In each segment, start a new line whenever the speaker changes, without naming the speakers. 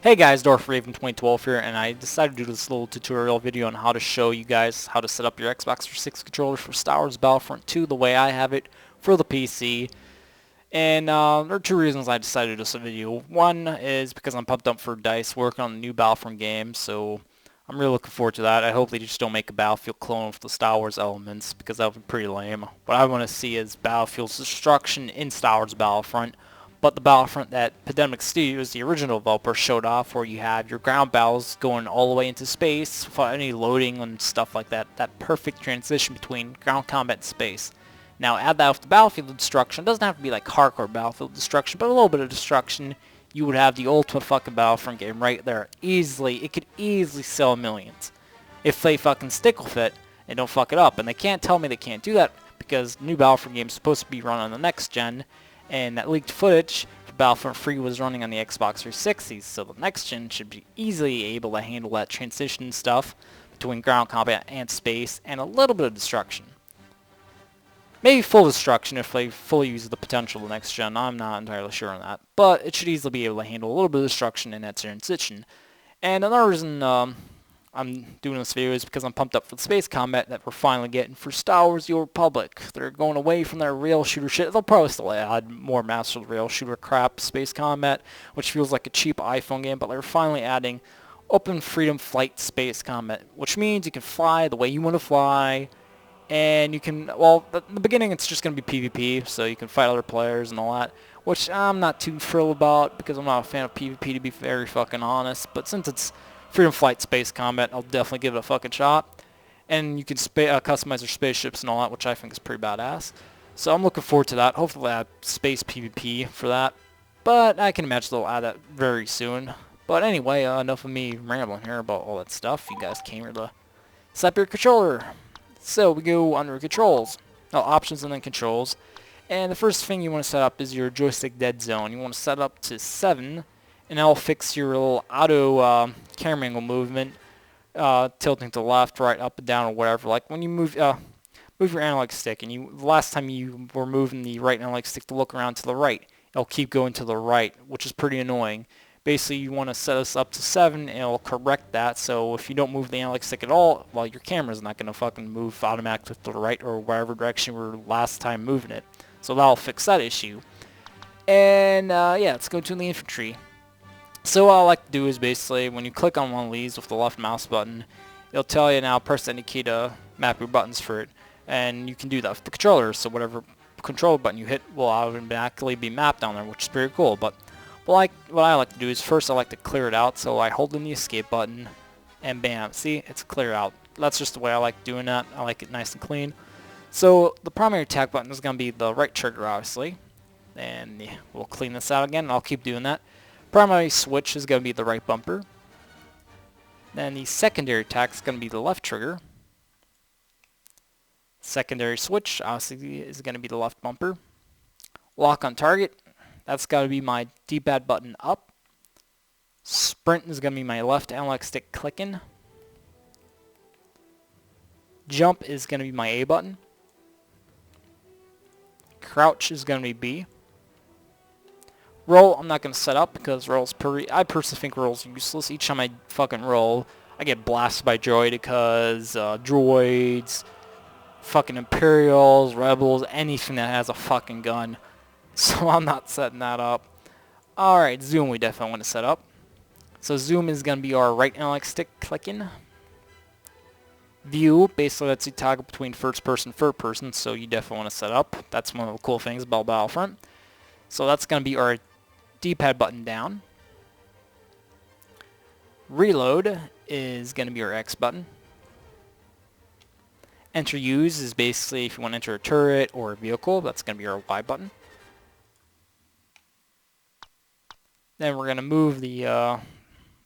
Hey guys, Raven2012 here, and I decided to do this little tutorial video on how to show you guys how to set up your Xbox 360 controller for Star Wars Battlefront 2 the way I have it for the PC. And there are two reasons I decided to do this video. One is because I'm pumped up for DICE working on the new Battlefront game, so I'm really looking forward to that. I hope they just don't make a Battlefield clone with the Star Wars elements, because that would be pretty lame. What I want to see is Battlefield's destruction in Star Wars Battlefront, but the Battlefront that Pandemic Studios, the original developer, showed off, where you have your ground battles going all the way into space without any loading and stuff like that. That perfect transition between ground combat and space. Now add that with the Battlefield destruction. It doesn't have to be like hardcore Battlefield destruction, but a little bit of destruction. You would have the ultimate fucking Battlefront game right there. Easily, it could easily sell millions. If they fucking stick with it and don't fuck it up. And they can't tell me they can't do that, because the new Battlefront game is supposed to be run on the next gen, and that leaked footage for Battlefront 3 was running on the Xbox 360, so the next gen should be easily able to handle that transition stuff between ground combat and space, and a little bit of destruction. Maybe full destruction if they fully use the potential of the next gen. I'm not entirely sure on that, but it should easily be able to handle a little bit of destruction in that transition. And another reason I'm doing this video is because I'm pumped up for the space combat that we're finally getting for Star Wars The Old Republic. They're going away from their rail shooter shit. They'll probably still add more Master of the Rail shooter crap, space combat, which feels like a cheap iPhone game, but they're finally adding open freedom flight space combat, which means you can fly the way you want to fly, and you can, well, in the beginning it's just going to be PvP, so you can fight other players and all that, which I'm not too thrilled about, because I'm not a fan of PvP, to be very fucking honest. But since it's Freedom Flight Space Combat, I'll definitely give it a fucking shot. And you can customize your spaceships and all that, which I think is pretty badass. So I'm looking forward to that. Hopefully they'll add space PvP for that, but I can imagine they'll add that very soon. But anyway, enough of me rambling here about all that stuff. You guys came here to set up your controller. So we go under controls, options and then controls. And the first thing you want to set up is your joystick dead zone. You want to set up to 7, and that'll fix your little auto camera angle movement, tilting to the left, right, up and down, or whatever. Like when you move your analog stick, and the last time you were moving the right analog stick to look around to the right, it'll keep going to the right, which is pretty annoying. Basically, you want to set us up to 7, and it'll correct that. So if you don't move the analog stick at all, well, your camera's not going to fucking move automatically to the right or whatever direction you were last time moving it. So that'll fix that issue. And yeah, let's go to the infantry. So what I like to do is basically, when you click on one of these with the left mouse button, it'll tell you now press any key to map your buttons for it. And you can do that with the controller, so whatever control button you hit will automatically be mapped down there, which is pretty cool. But what I like to do is, first I like to clear it out, so I hold in the escape button, and bam, see, it's clear out. That's just the way I like doing that. I like it nice and clean. So the primary attack button is going to be the right trigger, obviously, and yeah, we'll clean this out again, and I'll keep doing that. Primary switch is going to be the right bumper. Then the secondary attack is going to be the left trigger. Secondary switch, obviously, is going to be the left bumper. Lock on target, that's got to be my D-pad button up. Sprint is going to be my left analog stick clicking. Jump is going to be my A button. Crouch is going to be B. Roll, I'm not going to set up, because roll's I personally think roll's useless. Each time I fucking roll, I get blasted by droidicas, droids, fucking Imperials, Rebels, anything that has a fucking gun. So I'm not setting that up. Alright, zoom we definitely want to set up. So zoom is going to be our right analog stick clicking. View, basically lets you toggle between first person and third person, so you definitely want to set up. That's one of the cool things about Battlefront. So that's going to be our D-pad button down. Reload is going to be our X button. Enter use is basically if you want to enter a turret or a vehicle, that's going to be our Y button. Then we're going to move the,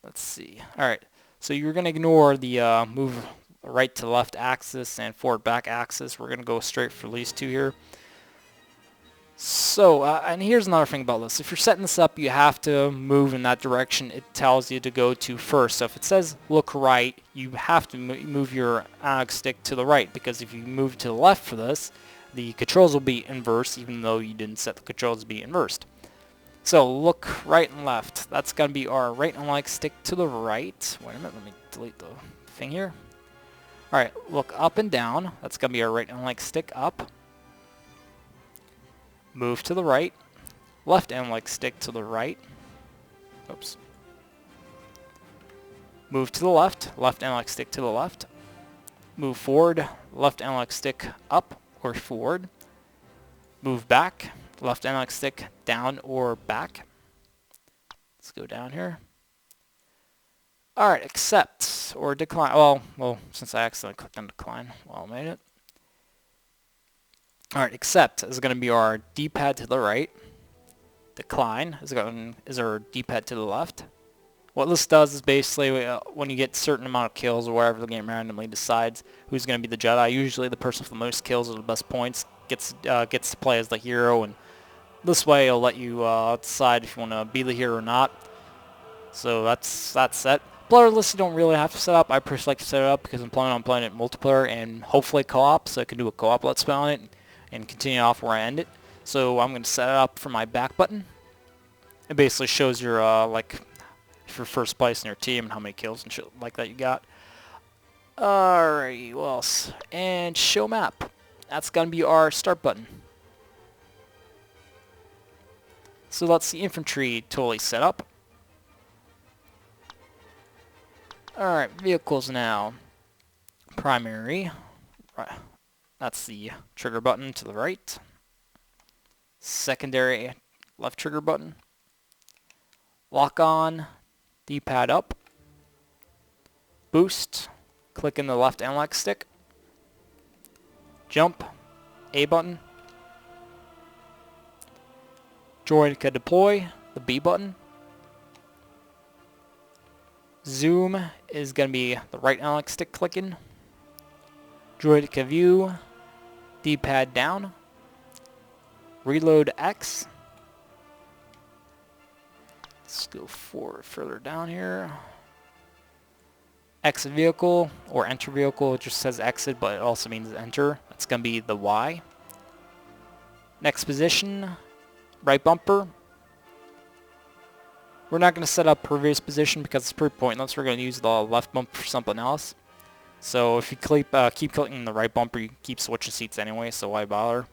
let's see. Alright, so you're going to ignore the move right to left axis and forward back axis. We're going to go straight for these two here. So, and here's another thing about this. If you're setting this up, you have to move in that direction it tells you to go to first. So if it says look right, you have to move your analog stick to the right, because if you move to the left for this, the controls will be inverse, even though you didn't set the controls to be inversed. So look right and left. That's going to be our right analog stick to the right. Wait a minute, let me delete the thing here. Alright, look up and down. That's going to be our right analog stick up. Move to the right. Left analog stick to the right. Oops. Move to the left. Left analog stick to the left. Move forward. Left analog stick up or forward. Move back. Left analog stick down or back. Let's go down here. Alright, accept or decline. Well, since I accidentally clicked on decline, I made it. Alright, accept is going to be our D-pad to the right. Decline is our D-pad to the left. What this does is basically when you get a certain amount of kills or whatever, the game randomly decides who's going to be the Jedi. Usually the person with the most kills or the best points gets to play as the hero, and this way it'll let you decide if you want to be the hero or not. So that's set. Player list you don't really have to set up. I personally like to set it up because I'm planning on playing it multiplayer and hopefully co-op, so I can do a co-op let's play on it and continue off where I end it. So I'm going to set it up for my back button. It basically shows your like if you're first place in your team and how many kills and shit like that you got. Alrighty, what else? And show map. That's going to be our start button. So that's the infantry totally set up. Alright, vehicles now. Primary. Right. That's the trigger button to the right. Secondary, left trigger button. Lock on, D-pad up. Boost, click in the left analog stick. Jump, A button. Droid deploy, the B button. Zoom is going to be the right analog stick clicking. Droid view, D-pad down. Reload X. Let's go further down here. Exit vehicle or enter vehicle. It just says exit, but it also means enter. That's going to be the Y. Next position, right bumper. We're not going to set up previous position because it's pretty pointless. We're going to use the left bumper for something else. So if you keep clicking the right bumper, you keep switching seats anyway, so why bother?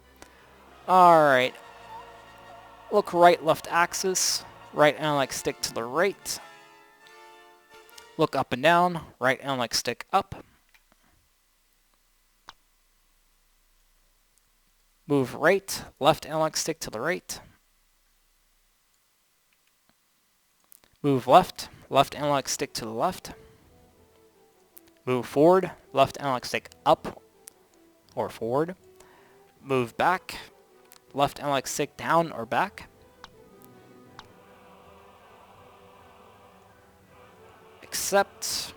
Alright. Look right, left axis. Right analog stick to the right. Look up and down. Right analog stick up. Move right, left analog stick to the right. Move left, left analog stick to the left. Move forward, left analog stick up or forward. Move back, left analog stick down or back. Accept,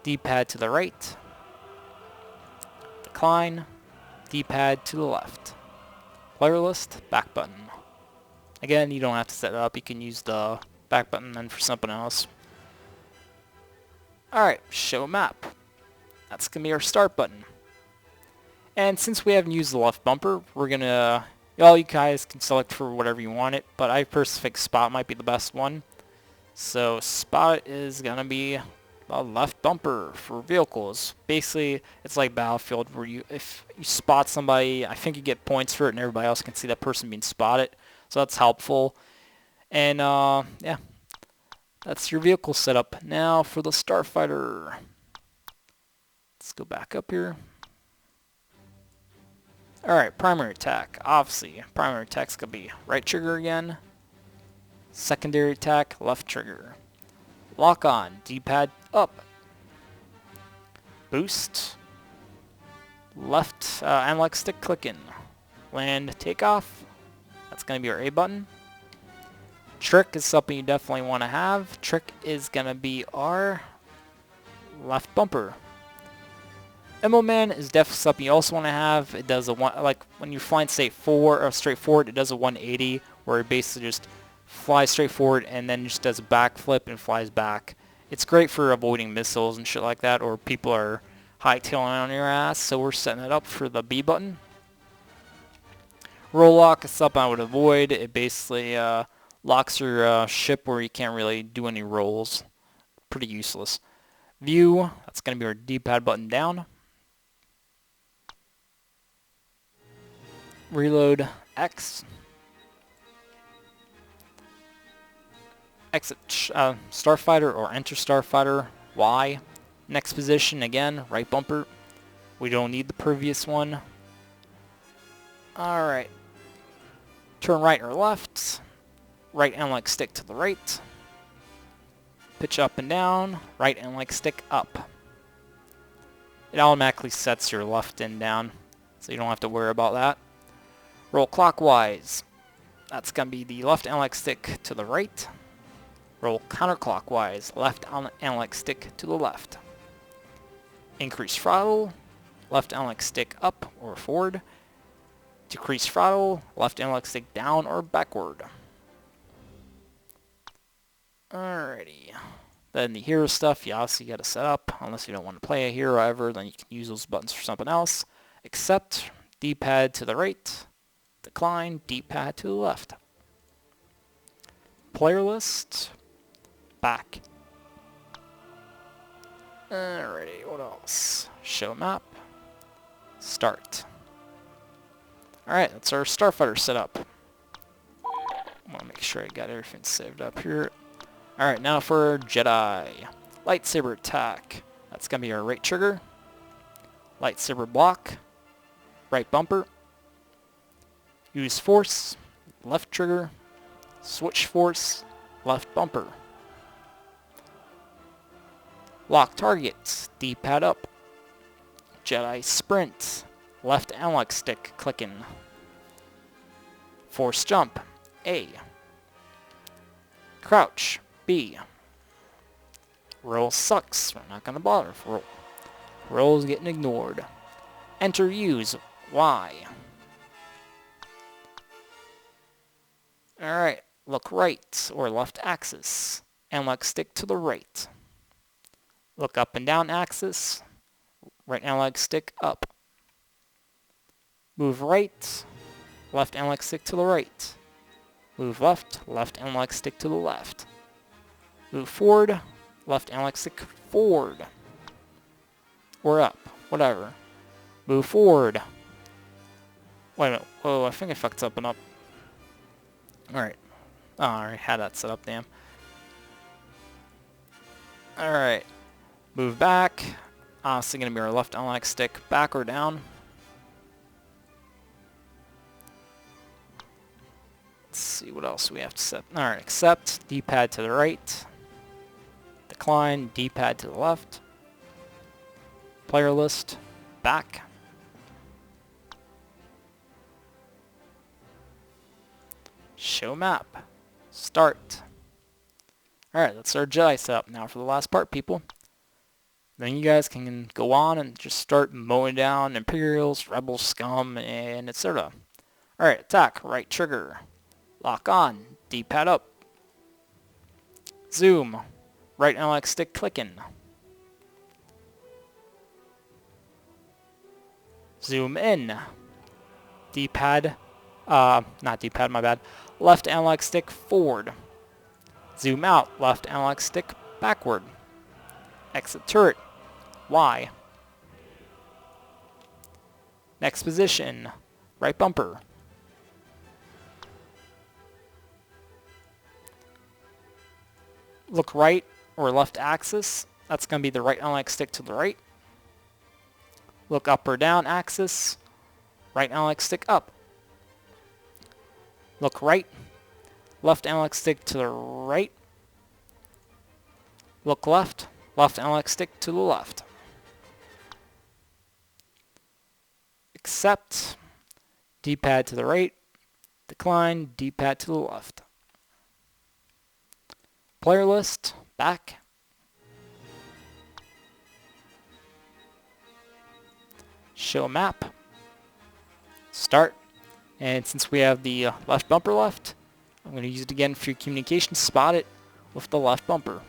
D-pad to the right. Decline, D-pad to the left. Player list, back button. Again, you don't have to set it up. You can use the back button then for something else. Alright, show map. That's going to be our start button. And since we haven't used the left bumper, we're going to... Well, you guys can select for whatever you want it, but I personally think spot might be the best one. So spot is going to be the left bumper for vehicles. Basically, it's like Battlefield where if you spot somebody, I think you get points for it and everybody else can see that person being spotted. So that's helpful. And yeah, that's your vehicle setup. Now for the Starfighter. Let's go back up here. Alright, primary attack. Obviously, primary attack's going to be right trigger again. Secondary attack, left trigger. Lock on, D-pad up. Boost. Left analog stick clicking. Land takeoff. That's going to be our A button. Trick is something you definitely want to have. Trick is going to be our left bumper. Ammo Man is definitely something you also want to have. It does like when you're flying straight forward, it does a 180 where it basically just flies straight forward and then just does a backflip and flies back. It's great for avoiding missiles and shit like that, or people are hightailing on your ass. So we're setting it up for the B button. Roll lock is something I would avoid. It basically Locks your ship where you can't really do any rolls. Pretty useless. View, that's going to be our D-pad button down. Reload, X. Exit Starfighter or enter Starfighter, Y. Next position, again, right bumper. We don't need the previous one. Alright. Turn right or left. Right analog stick to the right. Pitch up and down. Right analog stick up. It automatically sets your left and down, so you don't have to worry about that. Roll clockwise. That's going to be the left analog stick to the right. Roll counterclockwise. Left analog stick to the left. Increase throttle. Left analog stick up or forward. Decrease throttle. Left analog stick down or backward. Alrighty. Then the hero stuff, you obviously got to set up. Unless you don't want to play a hero ever, then you can use those buttons for something else. Accept, D-pad to the right. Decline, D-pad to the left. Player list, back. Alrighty, what else? Show map, start. Alright, that's our Starfighter setup. I want to make sure I got everything saved up here. Alright, now for Jedi. Lightsaber attack. That's going to be our right trigger. Lightsaber block. Right bumper. Use force. Left trigger. Switch force. Left bumper. Lock target. D-pad up. Jedi sprint. Left analog stick clicking. Force jump. A. Crouch. B. Roll sucks. We're not going to bother. Roll's getting ignored. Enter use. Y. Alright. Look right or left axis. Analog stick to the right. Look up and down axis. Right analog stick up. Move right. Left analog stick to the right. Move left. Left analog stick to the left. Move forward, left analog stick forward. Or up, whatever. Move forward. Wait a minute. Whoa, I think I fucked up and up. Alright. Oh, I already had that set up, damn. Alright. Move back. Honestly, going to be our left analog stick back or down. Let's see what else we have to set. Alright, accept. D-pad to the right. Decline, D-pad to the left. Player list, back. Show map, start. Alright, that's our Jedi setup. Now for the last part, people. Then you guys can go on and just start mowing down Imperials, Rebel scum, and etc. Alright, attack, right trigger. Lock on, D-pad up. Zoom. Right analog stick clicking. Zoom in. D-pad, not D-pad, my bad. Left analog stick forward. Zoom out, left analog stick backward. Exit turret, Y. Next position, right bumper. Look right or left axis, that's going to be the right analog stick to the right. Look up or down axis, right analog stick up. Look right, left analog stick to the right. Look left, left analog stick to the left. Accept, D-pad to the right. Decline, D-pad to the left. Player list, back. Show map. Start. And since we have the left bumper left, I'm going to use it again for your communication. Spot it with the left bumper.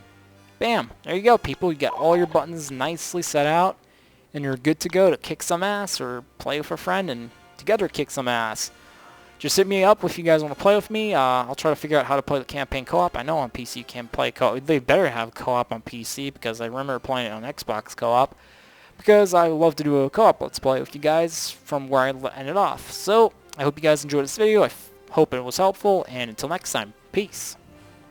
Bam! There you go, people. You got all your buttons nicely set out, and you're good to go to kick some ass or play with a friend and together kick some ass. just hit me up if you guys want to play with me. I'll try to figure out how to play the campaign co-op. I know on PC you can play co-op. They better have co-op on PC because I remember playing it on Xbox co-op. Because I love to do a co-op let's play with you guys from where I ended off. So, I hope you guys enjoyed this video. I hope it was helpful, and until next time, peace.